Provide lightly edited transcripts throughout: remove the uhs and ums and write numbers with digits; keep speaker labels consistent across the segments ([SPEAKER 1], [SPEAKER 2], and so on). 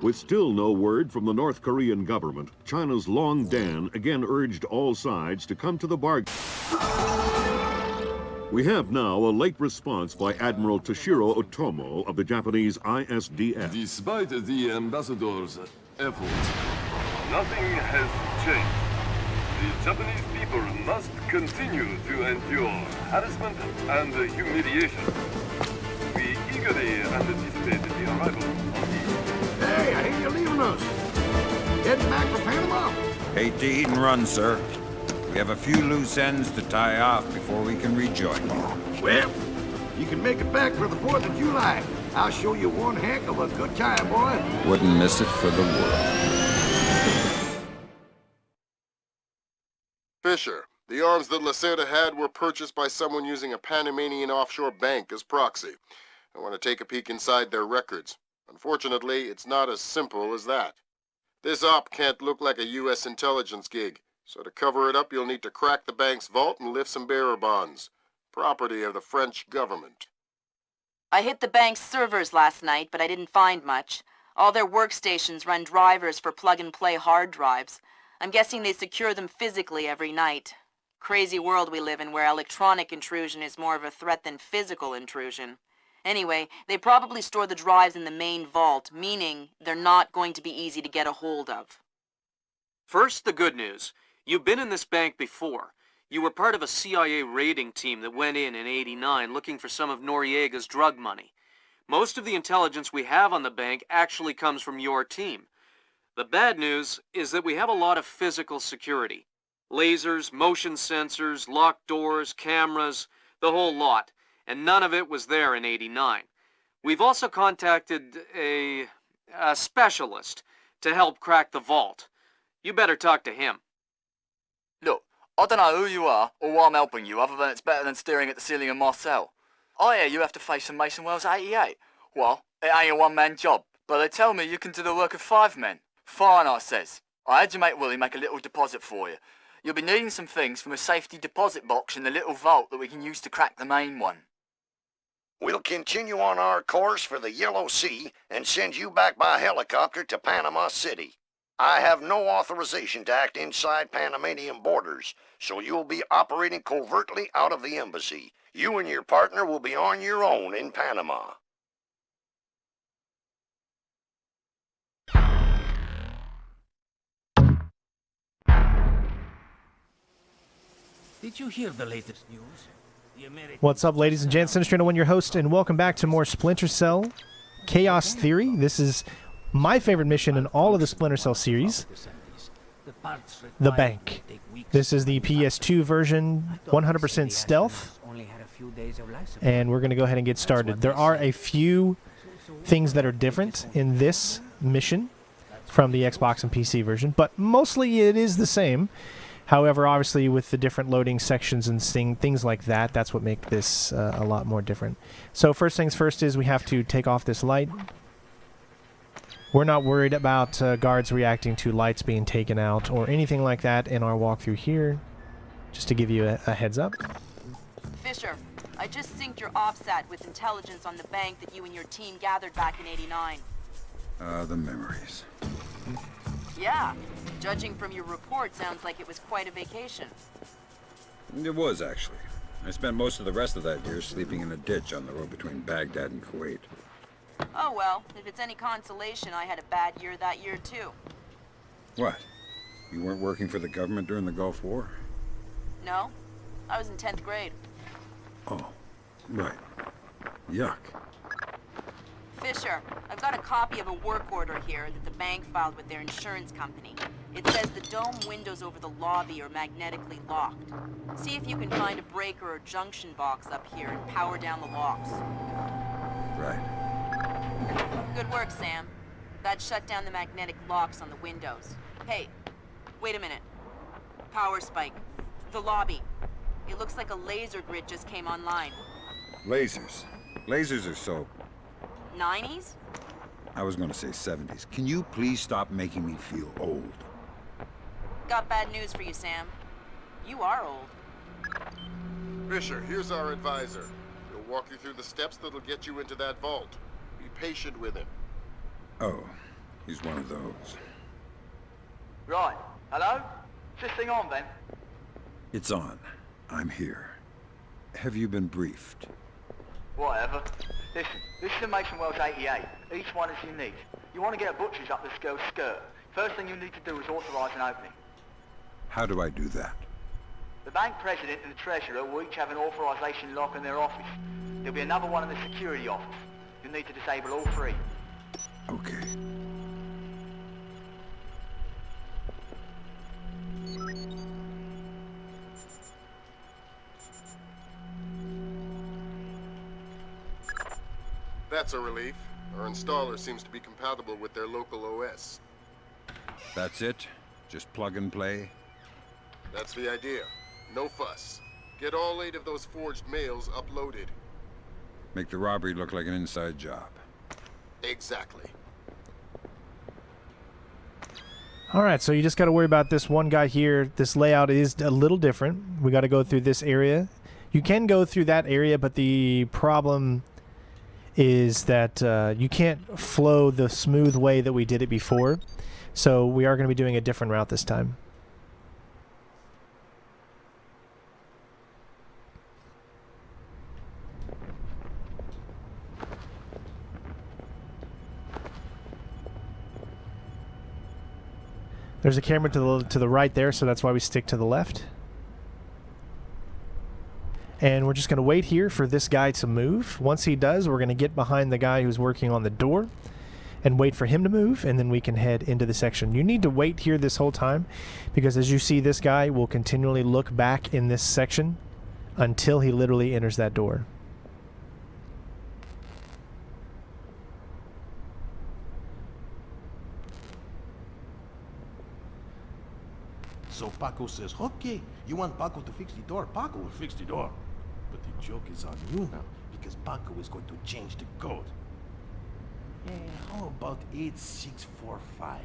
[SPEAKER 1] With still no word from the North Korean government, China's Long Dan again urged all sides to come to the bargain. We have now a late response by Admiral Toshiro Otomo of the Japanese ISDF.
[SPEAKER 2] Despite the ambassador's efforts, nothing has changed. The Japanese people must continue to endure harassment and humiliation. We eagerly anticipate the arrival of the...
[SPEAKER 3] Hey, I hear you're leaving us. Heading back for Panama?
[SPEAKER 4] Hate to eat and run, sir. We have a few loose ends to tie off before we can rejoin you.
[SPEAKER 3] Well, you can make it back for the 4th of July. I'll show you one heck of a good time, boy.
[SPEAKER 4] Wouldn't miss it for the world.
[SPEAKER 5] Fisher, the arms that Lacerda had were purchased by someone using a Panamanian offshore bank as proxy. I want to take a peek inside their records. Unfortunately, it's not as simple as that. This op can't look like a U.S. intelligence gig, so to cover it up you'll need to crack the bank's vault and lift some bearer bonds. Property of the French government.
[SPEAKER 6] I hit the bank's servers last night, but I didn't find much. All their workstations run drivers for plug-and-play hard drives. I'm guessing they secure them physically every night. Crazy world we live in where electronic intrusion is more of a threat than physical intrusion. Anyway, they probably store the drives in the main vault, meaning they're not going to be easy to get a hold of.
[SPEAKER 7] First, the good news. You've been in this bank before. You were part of a CIA raiding team that went in '89 looking for some of Noriega's drug money. Most of the intelligence we have on the bank actually comes from your team. The bad news is that we have a lot of physical security. Lasers, motion sensors, locked doors, cameras, the whole lot. And none of it was there in '89. We've also contacted a specialist to help crack the vault. You better talk to him.
[SPEAKER 8] Look, I don't know who you are or why I'm helping you other than it's better than staring at the ceiling in my cell. I hear you have to face some Mason Wells 88. Well, it ain't a one-man job, but they tell me you can do the work of 5 men. Fine, I says. I had your mate Willie make a little deposit for you. You'll be needing some things from a safety deposit box in the little vault that we can use to crack the main one.
[SPEAKER 3] We'll continue on our course for the Yellow Sea and send you back by helicopter to Panama City. I have no authorization to act inside Panamanian borders, so you'll be operating covertly out of the embassy. You and your partner will be on your own in Panama.
[SPEAKER 9] Did you hear the latest news?
[SPEAKER 10] What's up, ladies and gents? Sinister1, your host, and welcome back to more Splinter Cell Chaos Theory. This is my favorite mission in all of the Splinter Cell series, the bank. This is the PS2 version, 100% stealth, and we're going to go ahead and get started. There are a few things that are different in this mission from the Xbox and PC version, but mostly it is the same. However, obviously, with the different loading sections and things like that, that's what makes this a lot more different. So first things first is we have to take off this light. We're not worried about guards reacting to lights being taken out or anything like that in our walkthrough here, just to give you a heads up.
[SPEAKER 6] Fisher, I just synced your OPSAT with intelligence on the bank that you and your team gathered back in '89.
[SPEAKER 4] The memories.
[SPEAKER 6] Yeah. Judging from your report, sounds like it was quite a vacation.
[SPEAKER 4] It was, actually. I spent most of the rest of that year sleeping in a ditch on the road between Baghdad and Kuwait.
[SPEAKER 6] Oh well, if it's any consolation, I had a bad year that year too.
[SPEAKER 4] What? You weren't working for the government during the Gulf War?
[SPEAKER 6] No, I was in 10th grade.
[SPEAKER 4] Oh, right. Yuck.
[SPEAKER 6] Fisher, I've got a copy of a work order here that the bank filed with their insurance company. It says the dome windows over the lobby are magnetically locked. See if you can find a breaker or junction box up here and power down the locks.
[SPEAKER 4] Right.
[SPEAKER 6] Good work, Sam. That shut down the magnetic locks on the windows. Hey, wait a minute. Power spike. The lobby. It looks like a laser grid just came online.
[SPEAKER 4] Lasers. Lasers are so...
[SPEAKER 6] 90s?
[SPEAKER 4] I was going to say 70s. Can you please stop making me feel old?
[SPEAKER 6] Got bad news for you, Sam. You are old.
[SPEAKER 5] Fisher, here's our advisor. He'll walk you through the steps that'll get you into that vault. Be patient with him.
[SPEAKER 4] Oh, He's one of those.
[SPEAKER 8] Right. Hello? Is this thing on, then?
[SPEAKER 4] It's on. I'm here. Have you been briefed?
[SPEAKER 8] Whatever. Listen, this is a Mason Wells 88. Each one is unique. You want to get a butcher's up this girl's skirt. First thing you need to do is authorize an opening.
[SPEAKER 4] How do I do that?
[SPEAKER 8] The bank president and the treasurer will each have an authorization lock in their office. There'll be another one in the security office. You'll need to disable all three.
[SPEAKER 4] Okay.
[SPEAKER 5] That's a relief. Our installer seems to be compatible with their local OS.
[SPEAKER 4] That's it? Just plug and play?
[SPEAKER 5] That's the idea. No fuss. Get all 8 of those forged mails uploaded.
[SPEAKER 4] Make the robbery look like an inside job.
[SPEAKER 5] Exactly.
[SPEAKER 10] Alright, so you just got to worry about this one guy here. This layout is a little different. We got to go through this area. You can go through that area, but the problem is that you can't flow the smooth way that we did it before. So we are going to be doing a different route this time. There's a camera to the right there, so that's why we stick to the left. And we're just going to wait here for this guy to move. Once he does, we're going to get behind the guy who's working on the door and wait for him to move, and then we can head into the section. You need to wait here this whole time, because as you see, this guy will continually look back in this section until he literally enters that door.
[SPEAKER 9] So Paco says, okay, you want Paco to fix the door? Paco will fix the door. But the joke is on you now, because Paco is going to change the code. Yeah, how about 8645?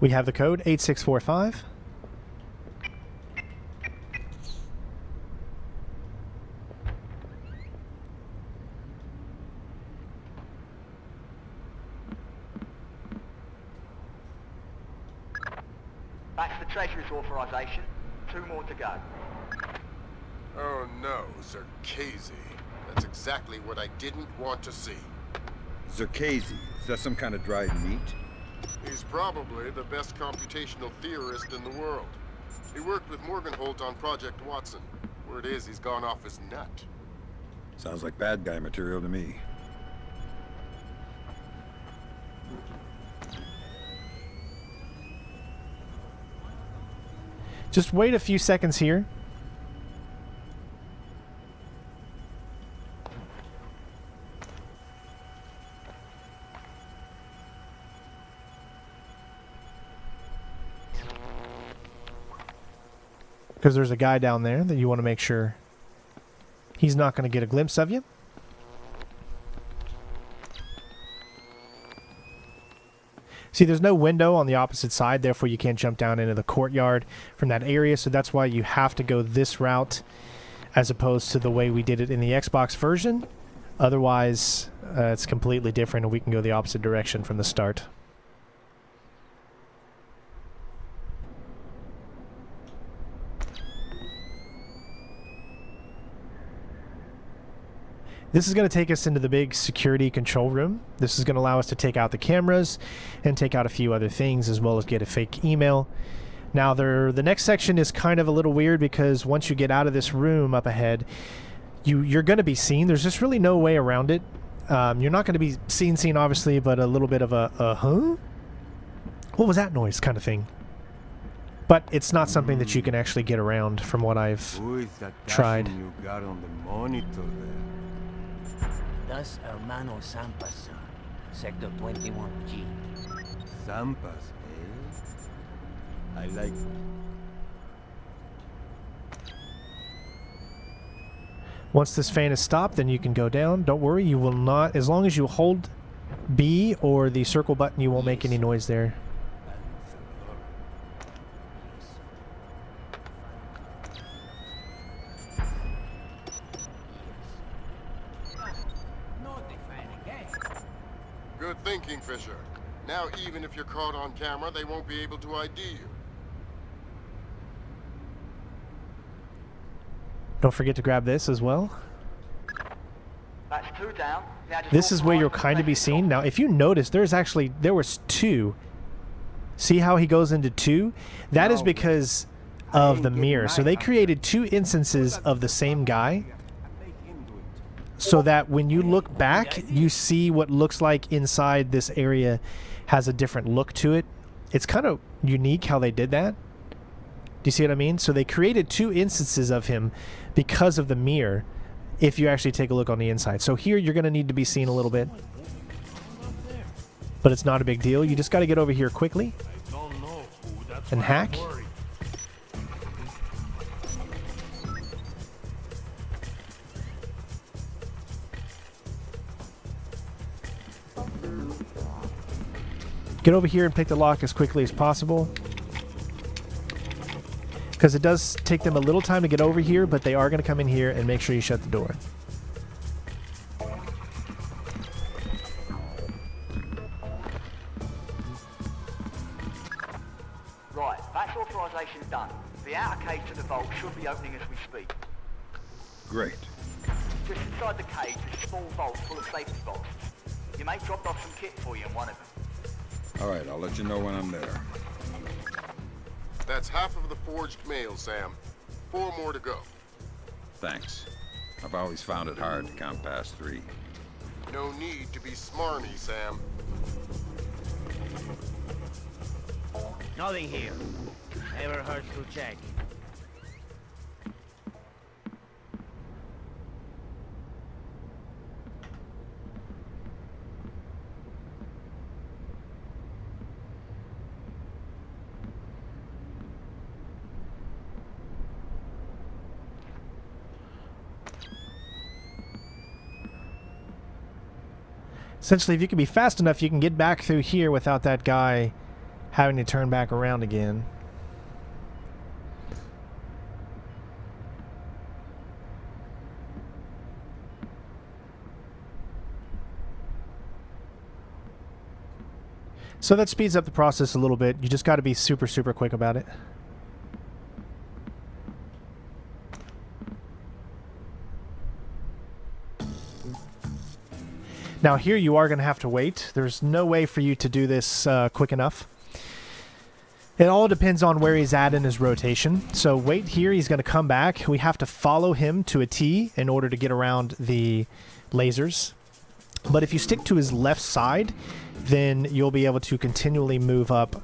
[SPEAKER 10] We have the code 8645.
[SPEAKER 8] That's the treasurer's authorization. 2 more to go.
[SPEAKER 5] Oh no, Zerkazy. That's exactly what I didn't want to see.
[SPEAKER 4] Zerkazy. Is that some kind of dried meat?
[SPEAKER 5] He's probably the best computational theorist in the world. He worked with Morgenholt on Project Watson. Word is he's gone off his nut.
[SPEAKER 4] Sounds like bad guy material to me.
[SPEAKER 10] Just wait a few seconds here. Because there's a guy down there that you want to make sure he's not going to get a glimpse of you. See, there's no window on the opposite side, therefore you can't jump down into the courtyard from that area, so that's why you have to go this route as opposed to the way we did it in the Xbox version. Otherwise, it's completely different and we can go the opposite direction from the start. This is going to take us into the big security control room. This is going to allow us to take out the cameras and take out a few other things, as well as get a fake email. Now, the next section is kind of a little weird because once you get out of this room up ahead, you're going to be seen. There's just really no way around it. You're not going to be seen obviously, but a little bit of a huh? What was that noise kind of thing. But it's not something that you can actually get around from what I've tried.
[SPEAKER 9] You got on the monitor there.
[SPEAKER 11] Das Hermano Sampas, Sector 21G.
[SPEAKER 9] Zampas, eh? I like...
[SPEAKER 10] Once this fan is stopped, then you can go down. Don't worry, you will not, as long as you hold B or the circle button, you won't make any noise there.
[SPEAKER 5] Even if you're caught on camera, they won't be able to ID you.
[SPEAKER 10] Don't forget to grab this as well.
[SPEAKER 8] That's 2 down. Now just
[SPEAKER 10] This is where you'll
[SPEAKER 8] authorize
[SPEAKER 10] kind of be
[SPEAKER 8] the
[SPEAKER 10] seen. Now, if you notice, there was 2. See how he goes into 2? That is because of the mirror. So they created 2 instances of the same guy, so that when you look back, you see what looks like inside this area has a different look to it. It's kind of unique how they did that. Do you see what I mean? So they created 2 instances of him because of the mirror, if you actually take a look on the inside. So here you're going to need to be seen a little bit, but it's not a big deal. You just got to get over here quickly and hack. Get over here and pick the lock as quickly as possible, because it does take them a little time to get over here, but they are going to come in here and make sure you shut the door.
[SPEAKER 8] Right, that's authorization done. The outer cage to the vault should be opening as we speak.
[SPEAKER 4] Great.
[SPEAKER 8] Just inside the cage is a small vault full of safety boxes. Your mate dropped off some kit for you in one of them.
[SPEAKER 4] All right, I'll let you know when I'm there.
[SPEAKER 5] That's half of the forged mail, Sam. 4 more to go.
[SPEAKER 4] Thanks. I've always found it hard to count past 3.
[SPEAKER 5] No need to be smarmy, Sam.
[SPEAKER 11] Nothing here. Never hurts to check.
[SPEAKER 10] Essentially, if you can be fast enough, you can get back through here without that guy having to turn back around again. So that speeds up the process a little bit. You just got to be super, super quick about it. Now here you are going to have to wait. There's no way for you to do this quick enough. It all depends on where he's at in his rotation. So wait here, he's going to come back. We have to follow him to a T in order to get around the lasers. But if you stick to his left side, then you'll be able to continually move up.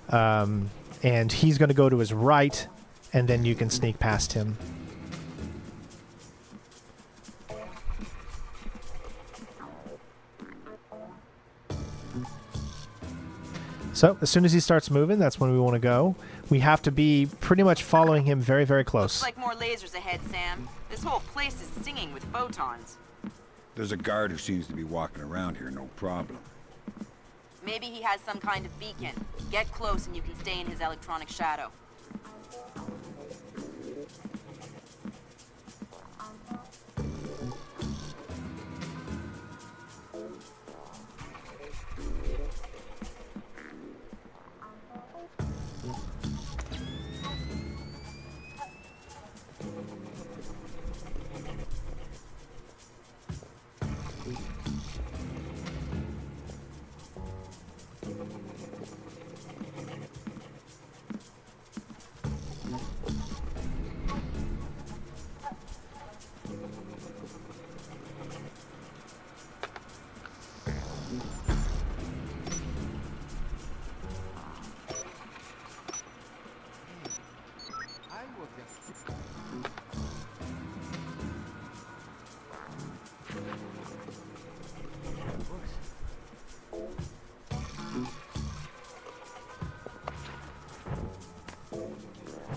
[SPEAKER 10] And he's going to go to his right, and then you can sneak past him. So as soon as he starts moving, that's when we want to go. We have to be pretty much following him very, very close.
[SPEAKER 6] Looks like more lasers ahead, Sam. This whole place is singing with photons.
[SPEAKER 4] There's a guard who seems to be walking around here, no problem.
[SPEAKER 6] Maybe he has some kind of beacon. Get close and you can stay in his electronic shadow.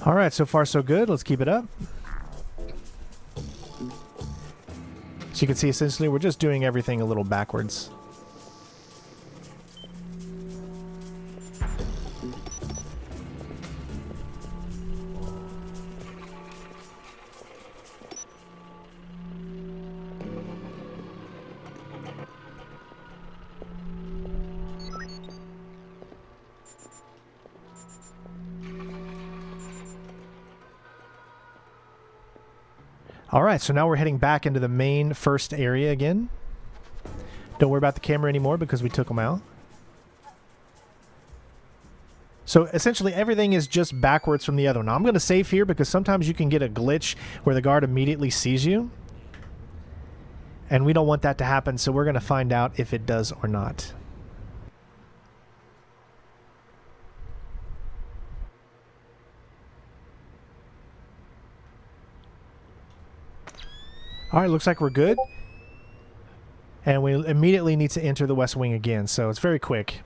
[SPEAKER 10] All right, so far so good. Let's keep it up. So you can see, essentially, we're just doing everything a little backwards. All right, so now we're heading back into the main first area again. Don't worry about the camera anymore because we took them out. So essentially everything is just backwards from the other one. Now I'm going to save here because sometimes you can get a glitch where the guard immediately sees you. And we don't want that to happen, so we're going to find out if it does or not. All right, looks like we're good. And we immediately need to enter the West Wing again, so it's very quick.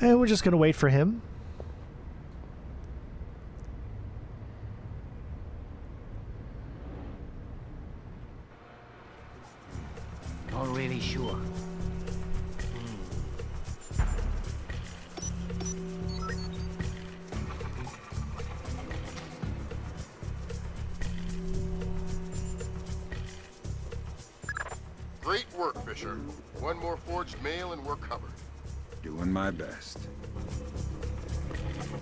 [SPEAKER 10] And we're just going to wait for him.
[SPEAKER 11] Not really sure.
[SPEAKER 5] Great work, Fisher. One more forged mail and we're covered.
[SPEAKER 4] Doing my best.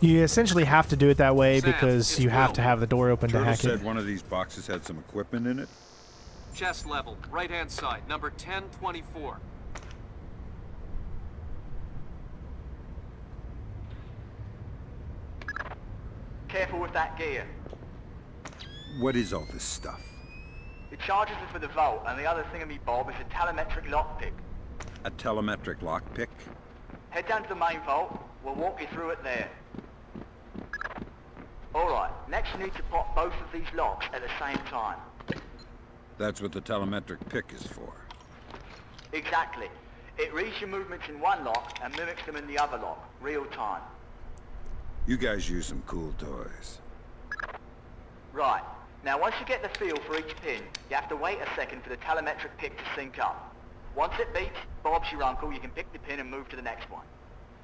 [SPEAKER 10] You essentially have to do it that way
[SPEAKER 7] Sam,
[SPEAKER 10] because
[SPEAKER 7] it's
[SPEAKER 10] you have
[SPEAKER 7] Will.
[SPEAKER 10] to have the door open to
[SPEAKER 4] Turtle
[SPEAKER 10] hack
[SPEAKER 4] said
[SPEAKER 10] it.
[SPEAKER 4] one of these boxes had some equipment in it.
[SPEAKER 7] Chest level, right-hand side, number 1024.
[SPEAKER 8] Careful with that gear.
[SPEAKER 4] What is all this stuff?
[SPEAKER 8] It charges us for the vault, and the other thingamy-bob is a telemetric lockpick.
[SPEAKER 4] A telemetric lockpick?
[SPEAKER 8] Head down to the main vault. We'll walk you through it there. Alright, next you need to pop both of these locks at the same time.
[SPEAKER 4] That's what the telemetric pick is for.
[SPEAKER 8] Exactly. It reads your movements in one lock and mimics them in the other lock, real time.
[SPEAKER 4] You guys use some cool toys.
[SPEAKER 8] Right. Now once you get the feel for each pin, you have to wait a second for the telemetric pick to sync up. Once it beeps, Bob's your uncle, you can pick the pin and move to the next one.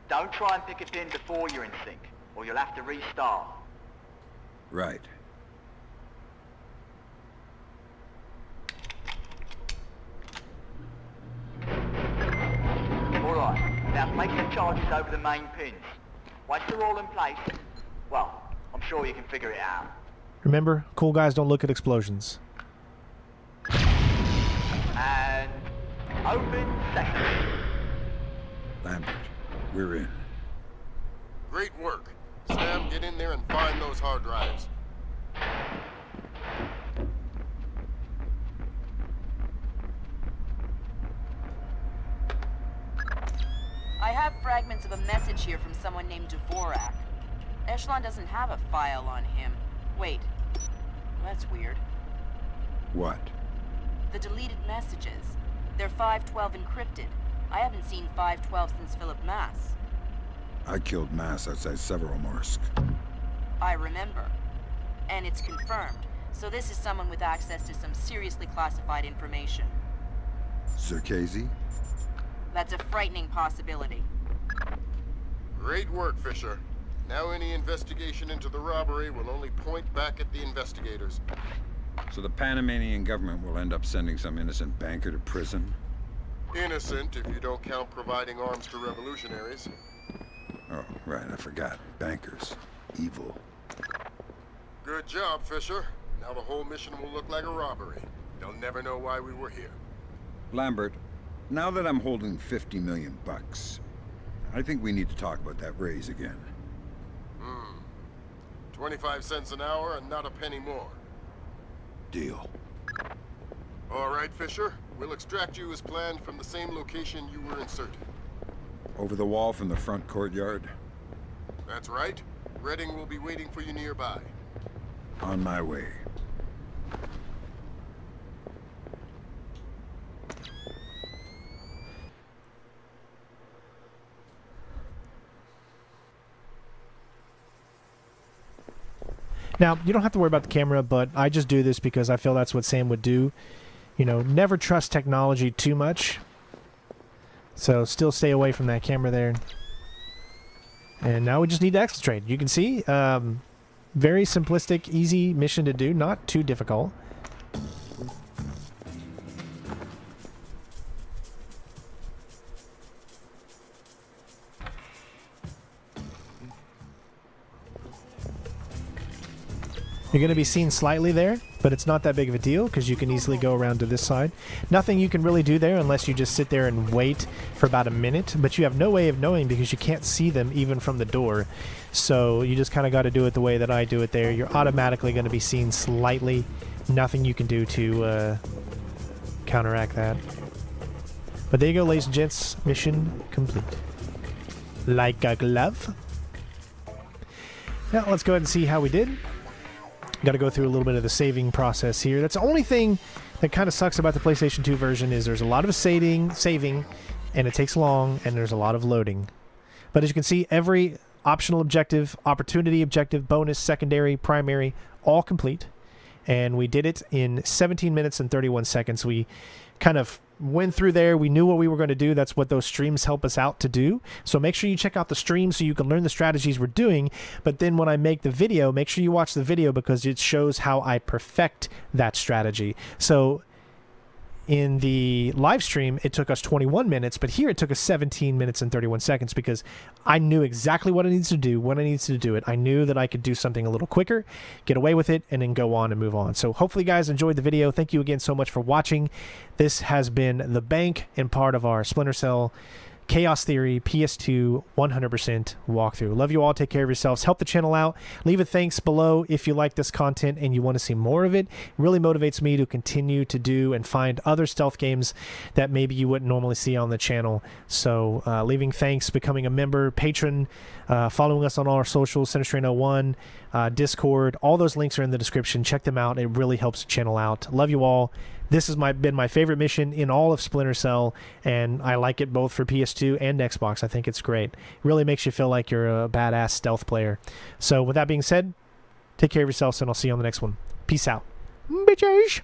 [SPEAKER 8] Don't try and pick a pin before you're in sync, or you'll have to restart.
[SPEAKER 4] Right.
[SPEAKER 8] Alright, now place the charges over the main pins. Once they're all in place, well, I'm sure you can figure it out.
[SPEAKER 10] Remember, cool guys don't look at explosions.
[SPEAKER 8] And open sesame.
[SPEAKER 4] Lambert, we're in.
[SPEAKER 5] Great work. Sam, get in there and find those hard drives.
[SPEAKER 6] I have fragments of a message here from someone named Dvorak. Echelon doesn't have a file on him. Wait. That's weird.
[SPEAKER 4] What?
[SPEAKER 6] The deleted messages. They're 512 encrypted. I haven't seen 512 since Philip Mass.
[SPEAKER 4] I killed Mass outside Severomorsk.
[SPEAKER 6] I remember. And it's confirmed. So this is someone with access to some seriously classified information.
[SPEAKER 4] Circazi?
[SPEAKER 6] That's a frightening possibility.
[SPEAKER 5] Great work, Fisher. Now any investigation into the robbery will only point back at the investigators.
[SPEAKER 4] So the Panamanian government will end up sending some innocent banker to prison?
[SPEAKER 5] Innocent, if you don't count providing arms to revolutionaries.
[SPEAKER 4] Oh, right, I forgot. Bankers. Evil.
[SPEAKER 5] Good job, Fisher. Now the whole mission will look like a robbery. They'll never know why we were here.
[SPEAKER 4] Lambert, now that I'm holding 50 million bucks, I think we need to talk about that raise again.
[SPEAKER 5] 25 cents an hour and not a penny more.
[SPEAKER 4] Deal.
[SPEAKER 5] All right, Fisher. We'll extract you as planned from the same location you were inserted.
[SPEAKER 4] Over the wall from the front courtyard?
[SPEAKER 5] That's right. Redding will be waiting for you nearby.
[SPEAKER 4] On my way.
[SPEAKER 10] Now, you don't have to worry about the camera, but I just do this because I feel that's what Sam would do. You know, never trust technology too much. So still stay away from that camera there. And now we just need to exfiltrate. You can see, very simplistic, easy mission to do, not too difficult. You're going to be seen slightly there, but it's not that big of a deal because you can easily go around to this side. Nothing you can really do there unless you just sit there and wait for about a minute, but you have no way of knowing because you can't see them even from the door. So you just kind of got to do it the way that I do it there. You're automatically going to be seen slightly. Nothing you can do to counteract that. But there you go, ladies and gents. Mission complete. Like a glove. Now let's go ahead and see how we did. Got to go through a little bit of the saving process here. That's the only thing that kind of sucks about the PlayStation 2 version is there's a lot of saving, and it takes long, and there's a lot of loading. But as you can see, every optional objective, opportunity objective, bonus, secondary, primary, all complete. And we did it in 17 minutes and 31 seconds. We kind of went through there. We knew what we were going to do. That's what those streams help us out to do. So make sure you check out the stream so you can learn the strategies we're doing. But then when I make the video, make sure you watch the video because it shows how I perfect that strategy. So in the live stream, it took us 21 minutes, but here it took us 17 minutes and 31 seconds because I knew exactly what I needed to do, when I needed to do it. I knew that I could do something a little quicker, get away with it, and then go on and move on. So hopefully you guys enjoyed the video. Thank you again so much for watching. This has been The Bank and part of our Splinter Cell Chaos Theory PS2 100% walkthrough. Love you all. Take care of yourselves. Help the channel out. Leave a thanks below if you like this content and you want to see more of it. It really motivates me to continue to do and find other stealth games that maybe you wouldn't normally see on the channel. So leaving thanks, becoming a member, patron, following us on all our socials, CenterStrain01, Discord, all those links are in the description. Check them out. It really helps the channel out. Love you all. This has been my favorite mission in all of Splinter Cell, and I like it both for PS2 and Xbox. I think it's great. It really makes you feel like you're a badass stealth player. So with that being said, take care of yourselves, and I'll see you on the next one. Peace out. Bitches!